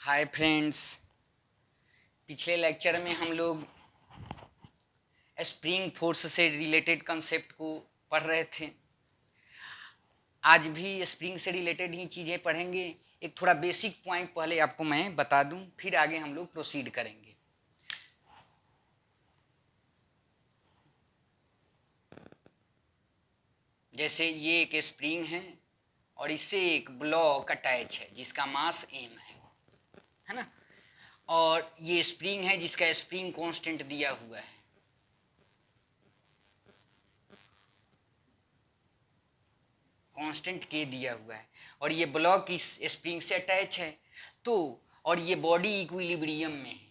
Hi friends, पिछले lecture में हम लोग स्प्रिंग फोर्स से रिलेटेड कंसेप्ट को पढ़ रहे थे। आज भी स्प्रिंग से रिलेटेड ही चीज़ें पढ़ेंगे। एक थोड़ा बेसिक पॉइंट पहले आपको मैं बता दूं, फिर आगे हम लोग प्रोसीड करेंगे। जैसे ये एक स्प्रिंग है और इससे एक ब्लॉक अटैच है जिसका मास m है ना, और ये स्प्रिंग है जिसका स्प्रिंग कांस्टेंट दिया हुआ है। कांस्टेंट के दिया हुआ है और ये ब्लॉक इस स्प्रिंग से अटैच है। तो और ये बॉडी इक्विलिब्रियम में है।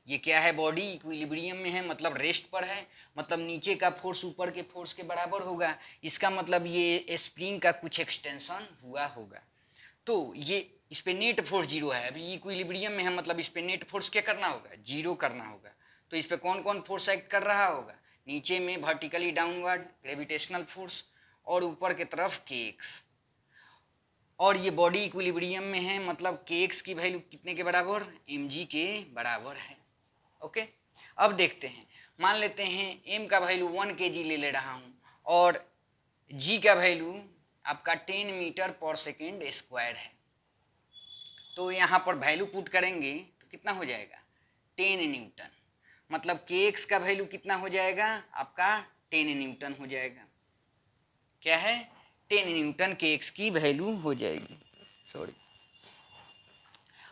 ये क्या है? बॉडी इक्विलिब्रियम में है, मतलब रेस्ट पर है, मतलब नीचे का फोर्स ऊपर के फोर्स के बराबर होगा। इसका मतलब ये स्प्रिंग का कुछ एक्सटेंशन हुआ होगा। तो ये इस पे नेट फोर्स जीरो है। अभी इक्विलिब्रियम में है, मतलब इस पे नेट फोर्स क्या करना होगा? जीरो करना होगा। तो इस पे कौन कौन फोर्स एक्ट कर रहा होगा? नीचे में वर्टिकली डाउनवर्ड ग्रेविटेशनल फोर्स और ऊपर के तरफ के एक्स। और ये बॉडी इक्विलिब्रियम में है, मतलब के एक्स की वैल्यू कितने के बराबर? एम जी के बराबर है। ओके, अब देखते हैं। मान लेते हैं एम का वैल्यू 1 kg ले रहा हूँ और जी का वैल्यू आपका 10 मीटर पर सेकेंड स्क्वायर है। तो यहाँ पर वैल्यू पुट करेंगे तो कितना हो जाएगा? 10 न्यूटन। मतलब के एक्स का वैल्यू कितना हो जाएगा? आपका 10 न्यूटन हो जाएगा। क्या है? 10 न्यूटन के एक्स की वैल्यू हो जाएगी। सॉरी।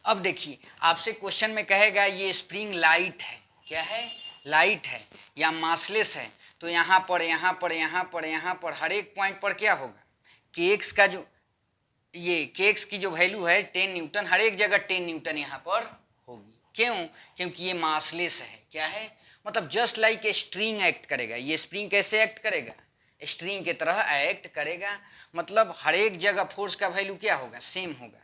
अब देखिए, आपसे क्वेश्चन में कहेगा ये स्प्रिंग लाइट है। क्या है? लाइट है या मासलेस है। तो यहाँ पर यहाँ पर यहाँ पर यहाँ पर हर एक पॉइंट पर क्या होगा? के एक्स का जो ये के एक्स की जो वैल्यू है 10 न्यूटन, हर एक जगह 10 न्यूटन यहाँ पर होगी। क्यों? क्योंकि ये मासलेस है। क्या है? मतलब just like a string act करेगा। ये स्प्रिंग कैसे एक्ट करेगा? स्ट्रिंग की तरह एक्ट करेगा। मतलब हर एक जगह फोर्स का वैल्यू क्या होगा? सेम होगा।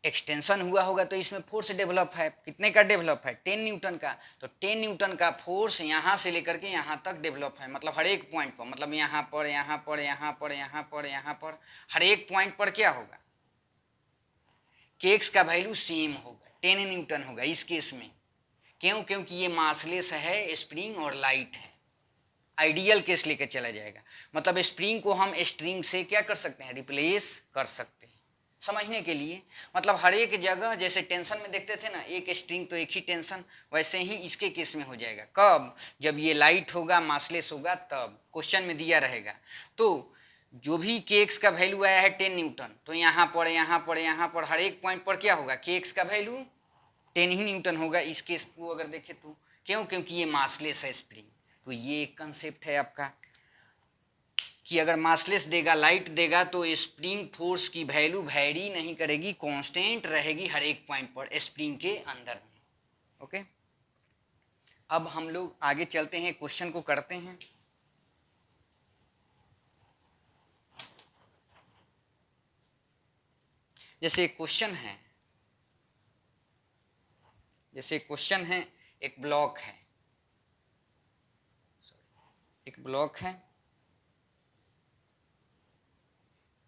एक्सटेंशन हुआ होगा तो इसमें फोर्स डेवलप है। कितने का डेवलप है? 10 न्यूटन का। तो 10 न्यूटन का फोर्स यहाँ से लेकर के यहाँ तक डेवलप है, मतलब हर एक पॉइंट पर, मतलब यहाँ पर यहाँ पर यहाँ पर यहाँ पर यहाँ पर हर एक पॉइंट पर क्या होगा? के एक्स का वैल्यू सेम होगा, 10 न्यूटन होगा इस केस में। क्यों? क्योंकि ये मासलेस है स्प्रिंग और लाइट है। आइडियल केस लेकर चला जाएगा, मतलब स्प्रिंग को हम स्ट्रिंग से क्या कर सकते हैं? रिप्लेस कर सकते हैं। समझने के लिए, मतलब हर एक जगह जैसे टेंशन में देखते थे ना, एक स्ट्रिंग तो एक ही टेंशन, वैसे ही इसके केस में हो जाएगा। कब? जब ये लाइट होगा, मासलेस होगा, तब क्वेश्चन में दिया रहेगा। तो जो भी के एक्स का वैल्यू आया है 10 न्यूटन, तो यहाँ पर यहाँ पर यहाँ पर हर एक पॉइंट पर क्या होगा? के एक्स का वैल्यू 10 ही न्यूटन होगा इस केस को अगर देखें तो। क्यों? क्योंकि ये मासलेस है स्प्रिंग। तो ये एक कंसेप्ट है आपका कि अगर मासलेस देगा, लाइट देगा, तो स्प्रिंग फोर्स की वैल्यू वैरी नहीं करेगी, कांस्टेंट रहेगी हर एक पॉइंट पर स्प्रिंग के अंदर में। ओके, अब हम लोग आगे चलते हैं, क्वेश्चन को करते हैं। जैसे क्वेश्चन है, एक ब्लॉक है,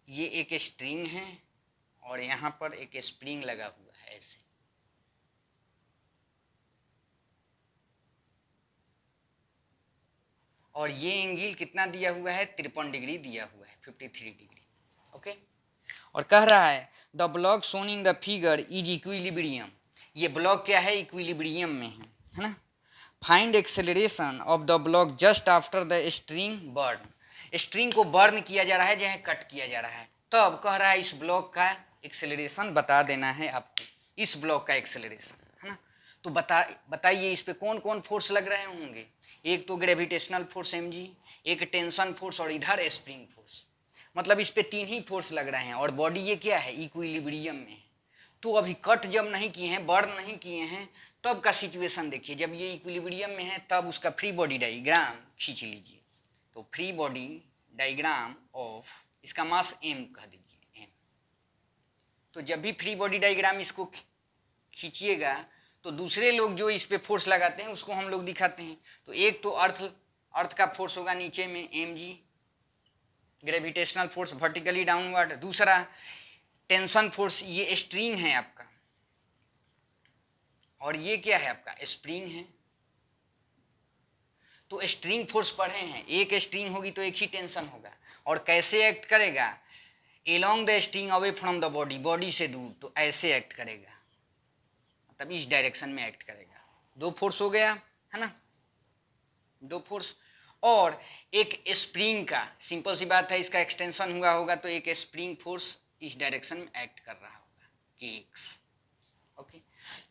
ये एक स्ट्रिंग है और यहाँ पर एक स्प्रिंग लगा हुआ है ऐसे। और ये एंगल कितना दिया हुआ है? 53 डिग्री दिया हुआ है, 53 डिग्री। ओके, और कह रहा है the block shown in the figure is equilibrium. ये ब्लॉक क्या है? इक्विलिब्रियम में है ना। Find acceleration of the block just after the string burn. String को बर्न किया जा रहा है, जहाँ कट किया जा रहा है, तब कह रहा है इस ब्लॉक का एक्सेलरेशन बता देना है आपको, इस ब्लॉक का एक्सेलरेशन, है ना। तो बताइए इस पे कौन कौन फोर्स लग रहे होंगे? एक तो ग्रेविटेशनल फोर्स mg, एक टेंशन फोर्स और इधर स्प्रिंग फोर्स। मतलब इस पे 3 ही फोर्स लग रहे हैं और बॉडी ये क्या है? इक्विलिब्रियम में है। तो अभी कट जब नहीं किए हैं, बर्न नहीं किए हैं, तब का सिचुएशन देखिए। जब ये इक्विलिब्रियम में है तब उसका फ्री बॉडी डायग्राम खींच लीजिए। तो फ्री बॉडी डायग्राम ऑफ, इसका मास m कह दीजिए m। तो जब भी फ्री बॉडी डायग्राम इसको खींचिएगा तो दूसरे लोग जो इस पे फोर्स लगाते हैं उसको हम लोग दिखाते हैं। तो एक तो अर्थ का फोर्स होगा नीचे में mg, gravitational force vertically downward. दूसरा टेंशन फोर्स, ये स्ट्रिंग है आपका, और ये क्या है आपका स्प्रिंग है। तो स्ट्रिंग फोर्स पढ़े हैं, एक स्ट्रिंग होगी तो एक ही टेंशन होगा, और कैसे एक्ट करेगा, along the string away from the body, body से दूर, तो ऐसे एक्ट करेगा, मतलब इस डायरेक्शन में एक्ट करेगा। दो फोर्स हो गया है ना, दो फोर्स। और एक स्प्रिंग का, सिंपल सी बात है, इसका एक्सटेंशन हुआ होगा तो एक स्प्रिंग फोर्स इस डायरेक्शन में एक्ट कर रहा होगा, kx। ओके,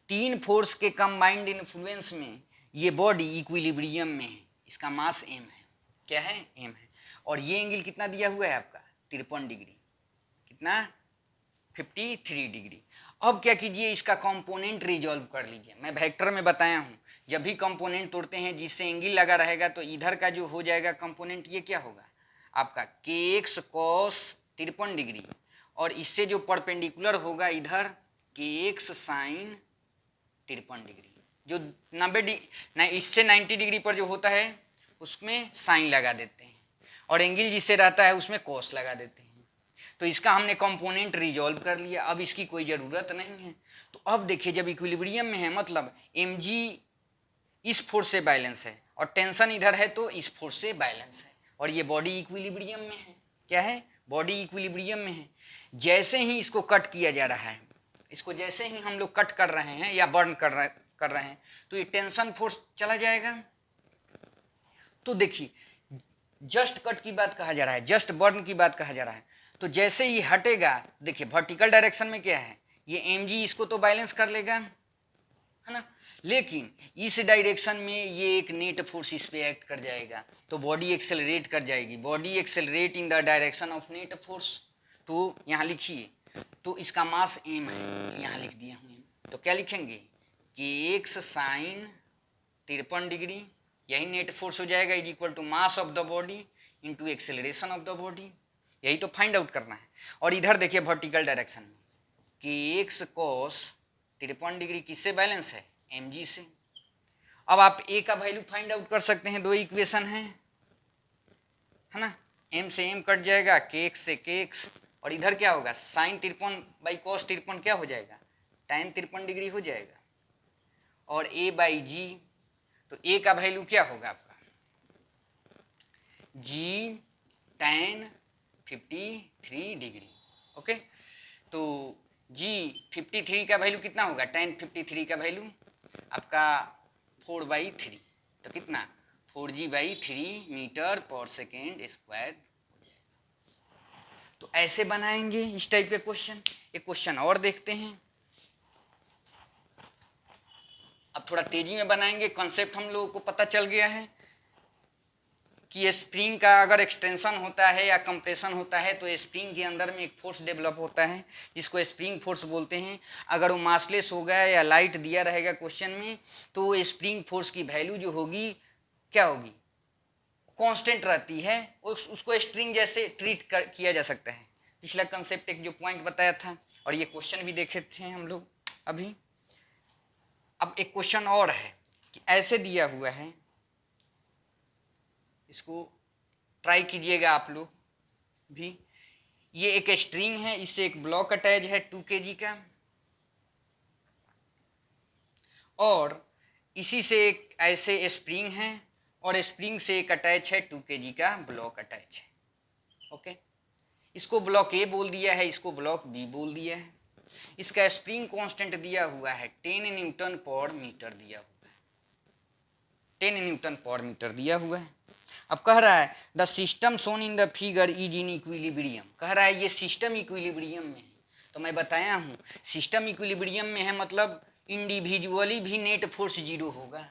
तीन फोर्स के कंबाइंड इन्फ्लुएंस में ये बॉडी इक्विलिब्रियम में है, इसका मास m है, क्या है, m है। और ये एंगल कितना दिया हुआ है आपका, 53 डिग्री, कितना, 53 डिग्री। अब क्या कीजिए, इसका कंपोनेंट रिजॉल्व कर लीजिए। मैं वेक्टर में बताया हूँ, जब भी कंपोनेंट तोड़ते हैं जिससे एंगल लगा रहेगा तो इधर का जो हो जाएगा कंपोनेंट, ये क्या होगा आपका kx cos 53 डिग्री, और इससे जो परपेंडिकुलर होगा इधर kx sin 53 डिग्री, जो 90 डिग्री नहीं, इससे 90 डिग्री पर जो होता है उसमें साइन लगा देते हैं, और एंगल जिससे रहता है उसमें कॉस लगा देते हैं। तो इसका हमने कंपोनेंट रिजॉल्व कर लिया, अब इसकी कोई ज़रूरत नहीं है। तो अब देखिए, जब इक्विलिब्रियम में है मतलब mg इस फोर्स से बैलेंस है और टेंशन इधर है तो इस फोर्स से बैलेंस है, और ये बॉडी इक्विलिब्रियम में है, क्या है, बॉडी इक्विलिब्रियम में है। जैसे ही इसको कट किया जा रहा है, इसको जैसे ही हम लोग कट कर रहे हैं या बर्न कर रहे हैं तो ये टेंशन फोर्स चला जाएगा। तो देखिए, जस्ट कट की बात कहा जा रहा है, जस्ट बर्न की बात कहा जा रहा है। तो जैसे ही हटेगा, देखिए वर्टिकल डायरेक्शन में क्या है, ये mg इसको तो बैलेंस कर लेगा, है ना, लेकिन इस डायरेक्शन में ये एक नेट फोर्स इस पे एक्ट कर जाएगा, तो बॉडी एक्सेलरेट कर जाएगी, body accelerate in the direction of net force. तो यहाँ लिखिए, तो इसका मास m है, यहाँ लिख दिया हूँ, तो क्या लिखेंगे, कि x sin 53 डिग्री, यही नेट फोर्स हो जाएगा, is equal to mass of the body into acceleration of the body, यही तो फाइंड आउट करना है। और इधर देखिए वर्टिकल डायरेक्शन में कि x cos 53 डिग्री किससे बैलेंस है, mg से। अब आप a का वैल्यू फाइंड आउट कर सकते हैं, दो इक्वेशन है ना, m से m कट जाएगा, kx से kx, और इधर क्या होगा, साइन 53 बाई cos 53 क्या हो जाएगा, tan 53 डिग्री हो जाएगा, और a बाई g, तो a का वैल्यू क्या होगा आपका, g tan 53 डिग्री। ओके, तो g 53 का वैल्यू कितना होगा, tan 53 का वैल्यू आपका 4/3, तो कितना 4g/3 metre per second square. तो ऐसे बनाएंगे इस टाइप के क्वेश्चन। एक क्वेश्चन और देखते हैं, अब थोड़ा तेजी में बनाएंगे, कॉन्सेप्ट हम लोगों को पता चल गया है कि स्प्रिंग का अगर एक्सटेंशन होता है या कंप्रेशन होता है तो स्प्रिंग के अंदर में एक फोर्स डेवलप होता है जिसको स्प्रिंग फोर्स बोलते हैं। अगर वो मासलेस होगा या लाइट दिया रहेगा क्वेश्चन में तो स्प्रिंग फोर्स की वैल्यू जो होगी क्या होगी, कांस्टेंट रहती है, उसको स्ट्रिंग जैसे ट्रीट किया जा सकता है। पिछला कंसेप्ट एक जो पॉइंट बताया था, और ये क्वेश्चन भी देखे थे हम लोग अभी। अब एक क्वेश्चन और है कि ऐसे दिया हुआ है, इसको ट्राई कीजिएगा आप लोग भी। ये एक स्ट्रिंग है, इससे एक ब्लॉक अटैच है 2 kg का, और इसी से एक ऐसे स्प्रिंग है, और स्प्रिंग से एक अटैच है 2 kg का ब्लॉक अटैच है। ओके, इसको ब्लॉक ए बोल दिया है, इसको ब्लॉक बी बोल दिया है। इसका स्प्रिंग कांस्टेंट दिया हुआ है 10 न्यूटन पर मीटर दिया हुआ है, 10 न्यूटन पर मीटर दिया हुआ है। अब कह रहा है the system shown in the figure is in equilibrium, कह रहा है ये सिस्टम इक्विलिब्रियम में है। तो मैं बताया हूँ सिस्टम इक्विलिब्रियम में है मतलब इंडिविजुअली भी नेट फोर्स जीरो होगा,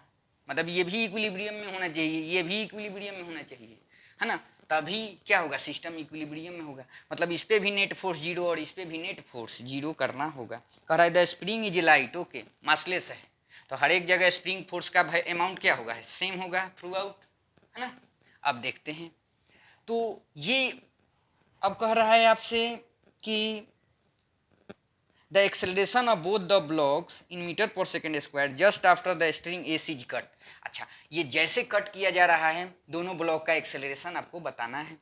मतलब ये भी इक्विलिब्रियम में होना चाहिए, ये भी इक्विलिब्रियम में होना चाहिए, है ना, तभी क्या होगा, सिस्टम इक्विलिब्रियम में होगा। मतलब इस पे भी नेट फोर्स जीरो और इस पे भी नेट फोर्स जीरो करना होगा। कह रहा है the spring is light, okay, massless है, तो हर एक जगह स्प्रिंग फोर्स का अमाउंट क्या होगा, सेम होगा थ्रू आउट, है ना। अब देखते हैं, तो ये अब कह रहा है आपसे कि the acceleration of both the blocks in metre per second square just after the string AC is cut. अच्छा, ये जैसे कट किया जा रहा है दोनों ब्लॉक का एक्सेलरेशन आपको बताना है।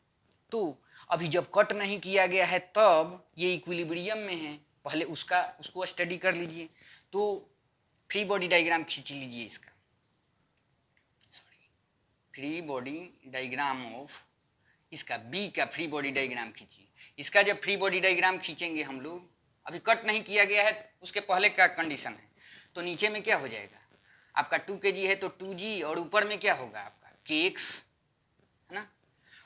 तो अभी जब कट नहीं किया गया है तब ये इक्विलिब्रियम में है, पहले उसको स्टडी कर लीजिए। तो फ्री बॉडी डायग्राम खींच लीजिए इसका, फ्री बॉडी डायग्राम ऑफ इसका बी का फ्री बॉडी डायग्राम खींचिए। इसका जब फ्री बॉडी डायग्राम खींचेंगे हम लोग, अभी कट नहीं किया गया है, उसके पहले का कंडीशन है, तो नीचे में क्या हो जाएगा आपका 2 kg है तो 2g, और ऊपर में क्या होगा आपका kx, है ना।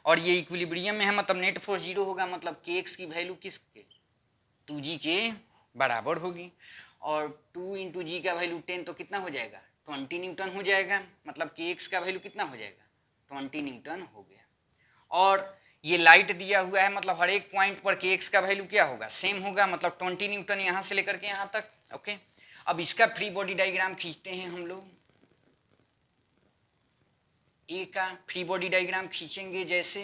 और ये इक्विलिब्रियम में है, मतलब नेट फोर्स 0 होगा, मतलब kx की वैल्यू किसके 2g के बराबर होगी। और 2 इंटू जी का वैल्यू 10 तो कितना हो जाएगा 20 न्यूटन हो जाएगा, मतलब kx का वैल्यू कितना हो जाएगा 20 न्यूटन हो गया। और ये लाइट दिया हुआ है, मतलब हर एक पॉइंट पर kx का वैल्यू क्या होगा सेम होगा, मतलब 20 न्यूटन यहाँ से लेकर के यहाँ तक। ओके, अब इसका फ्री बॉडी डायग्राम खींचते हैं हम लोग। ए का फ्री बॉडी डायग्राम खींचेंगे जैसे,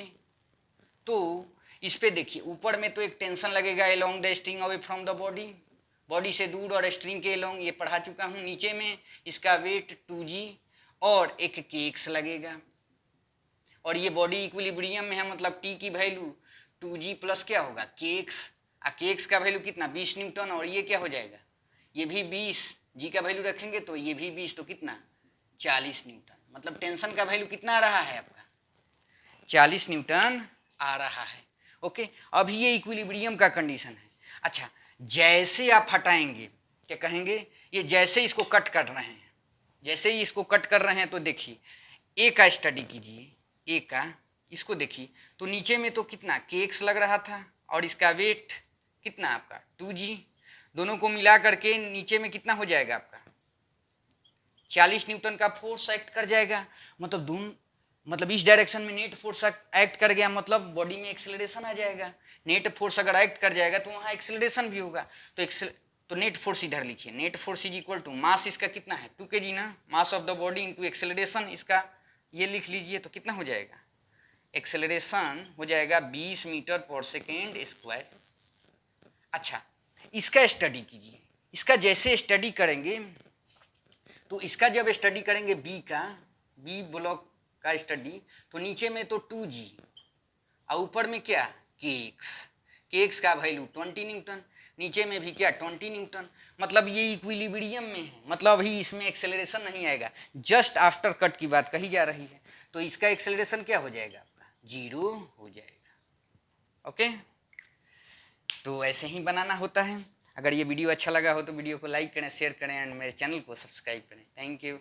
तो इस पे देखिए ऊपर में तो एक टेंशन लगेगा along the string away from the body, body से दूर और स्ट्रिंग के अलोंग, ये पढ़ा चुका हूँ। नीचे में इसका वेट 2g और एक kx लगेगा, और ये बॉडी इक्विलिब्रियम में है, मतलब t की वैल्यू 2g प्लस क्या होगा kx, kx का वैल्यू कितना 20 न्यूटन, और ये क्या हो जाएगा ये भी 20, g का वैल्यू रखेंगे तो ये भी 20, तो कितना 40 न्यूटन, मतलब टेंशन का वैल्यू कितना आ रहा है आपका 40 न्यूटन आ रहा है। ओके, अभी ये इक्विलिब्रियम का कंडीशन है। अच्छा, जैसे आप हटाएंगे क्या कहेंगे, ये जैसे इसको कट कर रहे हैं, जैसे ही इसको कट कर रहे हैं, तो देखिए ए का स्टडी कीजिए, ए का इसको देखिए, तो नीचे में तो कितना kx लग रहा था, और इसका वेट कितना आपका 2g, दोनों को मिला करके नीचे में कितना हो जाएगा आपका 40 न्यूटन का फोर्स एक्ट कर जाएगा, मतलब दोनों, मतलब इस डायरेक्शन में नेट फोर्स एक्ट कर गया, मतलब बॉडी में एक्सेलरेशन आ जाएगा। नेट फोर्स अगर एक्ट कर जाएगा तो वहाँ एक्सेलरेशन भी होगा, तो नेट फोर्स इधर लिखिए, net force is equal to mass इसका कितना है 2 kg ना, mass of the body into acceleration, इसका ये लिख लीजिए, तो कितना हो जाएगा एक्सेलरेशन हो जाएगा 20 मीटर पर सेकेंड स्क्वायर। अच्छा, इसका स्टडी कीजिए, इसका जैसे स्टडी करेंगे, तो इसका जब स्टडी करेंगे बी ब्लॉक का स्टडी, तो नीचे में तो 2g और ऊपर में क्या kx का वैल्यू 20 न्यूटन, नीचे में भी क्या 20 न्यूटन, मतलब ये इक्विलिब्रियम में है, मतलब अभी इसमें एक्सेलरेशन नहीं आएगा, जस्ट आफ्टर कट की बात कही जा रही है, तो इसका एक्सेलरेशन क्या हो जाएगा आपका 0 हो जाएगा। ओके, तो ऐसे ही बनाना होता है। अगर ये वीडियो अच्छा लगा हो तो वीडियो को लाइक करें, शेयर करें, एंड मेरे चैनल को सब्सक्राइब करें। Thank you.